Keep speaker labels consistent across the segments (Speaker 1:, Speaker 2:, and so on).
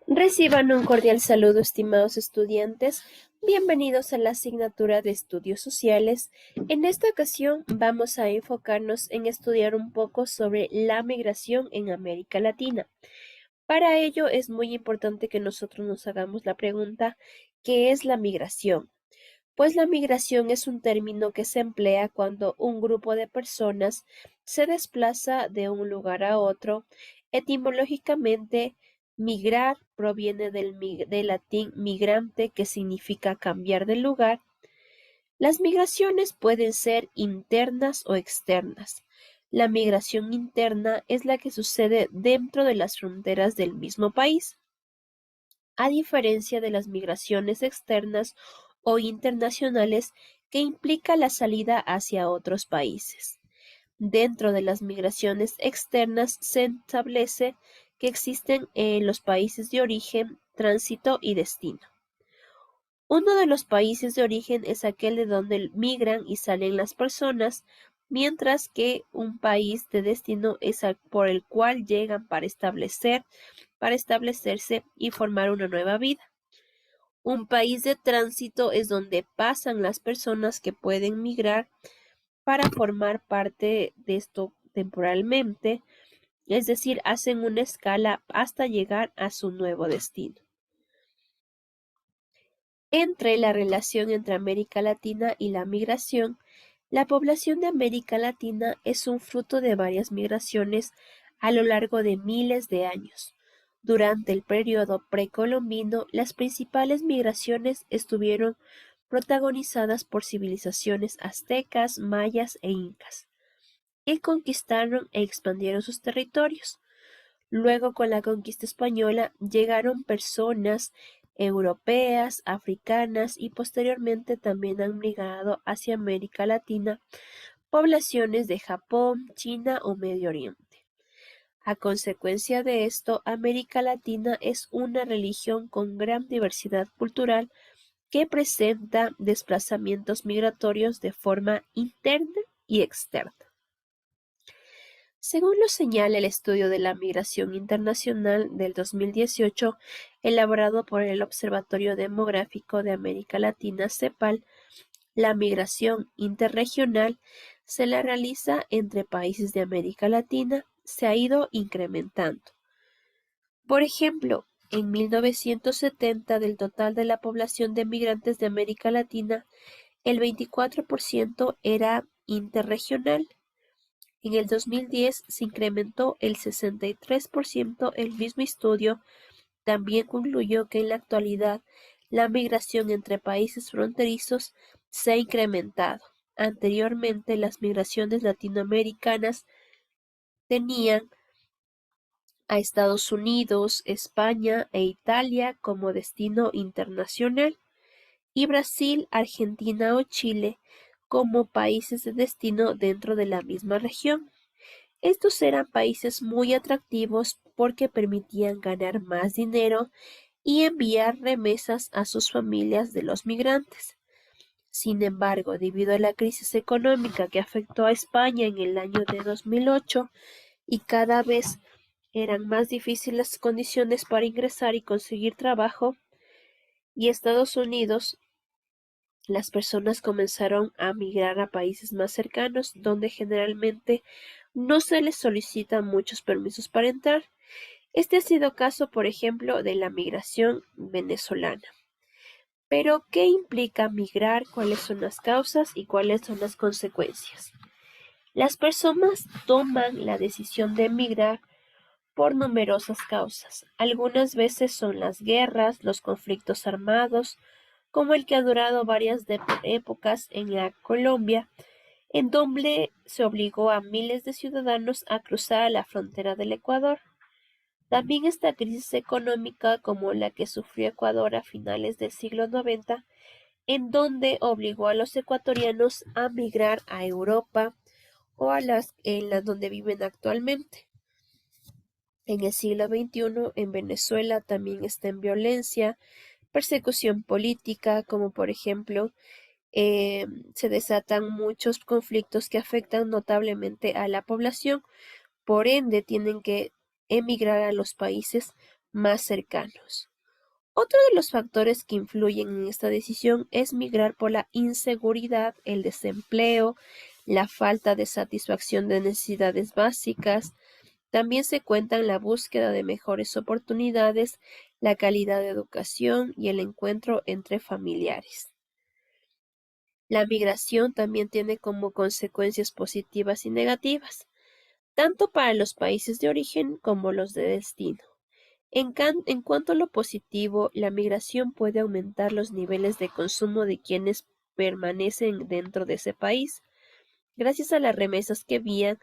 Speaker 1: Reciban un cordial saludo, estimados estudiantes. Bienvenidos a la asignatura de Estudios Sociales. En esta ocasión vamos a enfocarnos en estudiar un poco sobre la migración en América Latina. Para ello es muy importante que nosotros nos hagamos la pregunta, ¿qué es la migración? Pues la migración es un término que se emplea cuando un grupo de personas se desplaza de un lugar a otro. Etimológicamente, migrar proviene del latín migrante, que significa cambiar de lugar. Las migraciones pueden ser internas o externas. La migración interna es la que sucede dentro de las fronteras del mismo país, a diferencia de las migraciones externas o internacionales, que implica la salida hacia otros países. Dentro de las migraciones externas se establece que existen los países de origen, tránsito y destino. Uno de los países de origen es aquel de donde migran y salen las personas, mientras que un país de destino es por el cual llegan para establecerse y formar una nueva vida. Un país de tránsito es donde pasan las personas que pueden migrar para formar parte de esto temporalmente, es decir, hacen una escala hasta llegar a su nuevo destino. Entre la relación entre América Latina y la migración, la población de América Latina es un fruto de varias migraciones a lo largo de miles de años. Durante el periodo precolombino, las principales migraciones estuvieron protagonizadas por civilizaciones aztecas, mayas e incas, que conquistaron e expandieron sus territorios. Luego, con la conquista española, llegaron personas europeas, africanas y posteriormente también han migrado hacia América Latina poblaciones de Japón, China o Medio Oriente. A consecuencia de esto, América Latina es una región con gran diversidad cultural que presenta desplazamientos migratorios de forma interna y externa. Según lo señala el estudio de la migración internacional del 2018, elaborado por el Observatorio Demográfico de América Latina, CEPAL, la migración interregional se la realiza entre países de América Latina, se ha ido incrementando. Por ejemplo, en 1970, del total de la población de migrantes de América Latina, el 24% era interregional. En el 2010 se incrementó el 63%. El mismo estudio también concluyó que en la actualidad la migración entre países fronterizos se ha incrementado. Anteriormente, las migraciones latinoamericanas tenían a Estados Unidos, España e Italia como destino internacional, y Brasil, Argentina o Chile como países de destino dentro de la misma región. Estos eran países muy atractivos porque permitían ganar más dinero y enviar remesas a sus familias de los migrantes. Sin embargo, debido a la crisis económica que afectó a España en el año de 2008 y cada vez eran más difíciles las condiciones para ingresar y conseguir trabajo, y Estados Unidos, las personas comenzaron a migrar a países más cercanos, donde generalmente no se les solicitan muchos permisos para entrar. Este ha sido caso, por ejemplo, de la migración venezolana. Pero, ¿qué implica migrar? ¿Cuáles son las causas y cuáles son las consecuencias? Las personas toman la decisión de emigrar por numerosas causas. Algunas veces son las guerras, los conflictos armados, como el que ha durado varias épocas en la Colombia, en donde se obligó a miles de ciudadanos a cruzar la frontera del Ecuador. También esta crisis económica como la que sufrió Ecuador a finales del siglo noventa, en donde obligó a los ecuatorianos a migrar a Europa o en las donde viven actualmente. En el siglo XXI, en Venezuela también está en violencia, persecución política, como por ejemplo se desatan muchos conflictos que afectan notablemente a la población. Por ende, tienen que emigrar a los países más cercanos. Otro de los factores que influyen en esta decisión es migrar por la inseguridad, el desempleo, la falta de satisfacción de necesidades básicas. También se cuentan la búsqueda de mejores oportunidades, la calidad de educación y el encuentro entre familiares. La migración también tiene como consecuencias positivas y negativas, tanto para los países de origen como los de destino. En cuanto a lo positivo, la migración puede aumentar los niveles de consumo de quienes permanecen dentro de ese país, gracias a las remesas que envían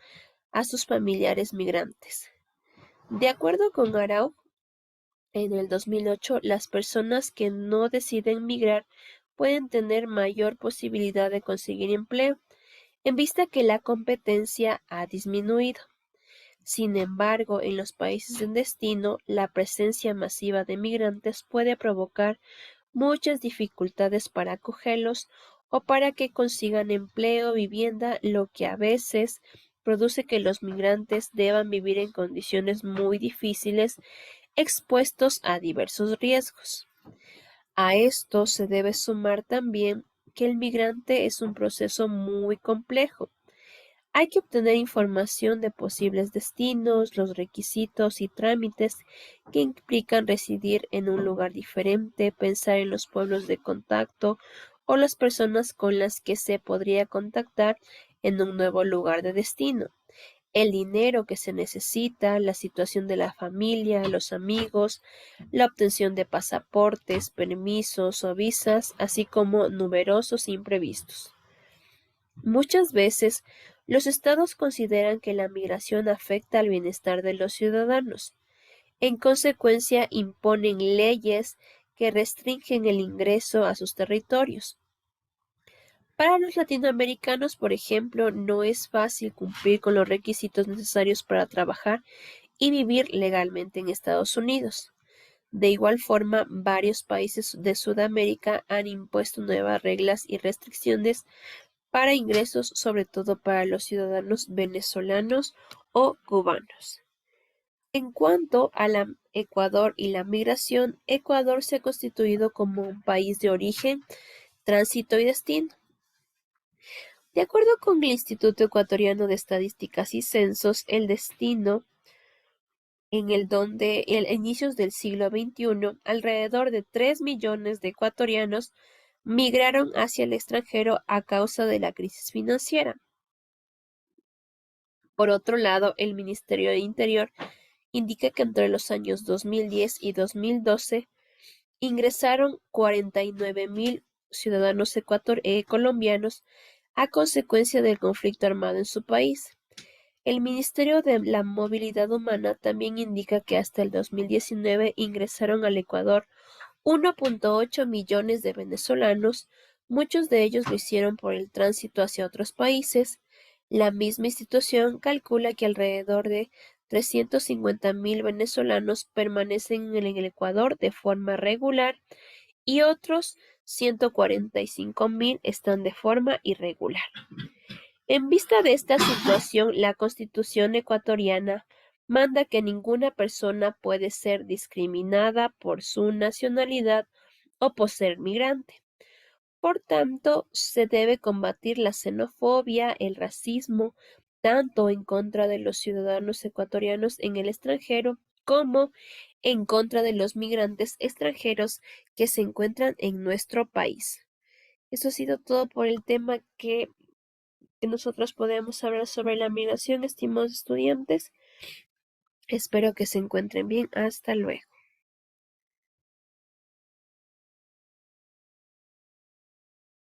Speaker 1: a sus familiares migrantes. De acuerdo con Arau, en el 2008, las personas que no deciden migrar pueden tener mayor posibilidad de conseguir empleo, en vista que la competencia ha disminuido. Sin embargo, en los países en destino, la presencia masiva de migrantes puede provocar muchas dificultades para acogerlos o para que consigan empleo o vivienda, lo que a veces produce que los migrantes deban vivir en condiciones muy difíciles, expuestos a diversos riesgos. A esto se debe sumar también que el migrante es un proceso muy complejo. Hay que obtener información de posibles destinos, los requisitos y trámites que implican residir en un lugar diferente, pensar en los pueblos de contacto o las personas con las que se podría contactar en un nuevo lugar de destino, el dinero que se necesita, la situación de la familia, los amigos, la obtención de pasaportes, permisos o visas, así como numerosos imprevistos. Muchas veces, los estados consideran que la migración afecta al bienestar de los ciudadanos. En consecuencia, imponen leyes que restringen el ingreso a sus territorios. Para los latinoamericanos, por ejemplo, no es fácil cumplir con los requisitos necesarios para trabajar y vivir legalmente en Estados Unidos. De igual forma, varios países de Sudamérica han impuesto nuevas reglas y restricciones para ingresos, sobre todo para los ciudadanos venezolanos o cubanos. En cuanto a la Ecuador y la migración, Ecuador se ha constituido como un país de origen, tránsito y destino. De acuerdo con el Instituto Ecuatoriano de Estadísticas y Censos, el destino en el donde a inicios del siglo XXI, alrededor de 3 millones de ecuatorianos migraron hacia el extranjero a causa de la crisis financiera. Por otro lado, el Ministerio de Interior indica que entre los años 2010 y 2012 ingresaron 49.000 ciudadanos colombianos a consecuencia del conflicto armado en su país. El Ministerio de la Movilidad Humana también indica que hasta el 2019 ingresaron al Ecuador 1.8 millones de venezolanos, muchos de ellos lo hicieron por el tránsito hacia otros países. La misma institución calcula que alrededor de 350.000 venezolanos permanecen en el Ecuador de forma regular y otros 145.000 están de forma irregular. En vista de esta situación, la Constitución ecuatoriana manda que ninguna persona puede ser discriminada por su nacionalidad o por ser migrante. Por tanto, se debe combatir la xenofobia, el racismo, tanto en contra de los ciudadanos ecuatorianos en el extranjero como en contra de los migrantes extranjeros que se encuentran en nuestro país. Eso ha sido todo por el tema que nosotros podemos hablar sobre la migración, estimados estudiantes. Espero que se encuentren bien. Hasta luego.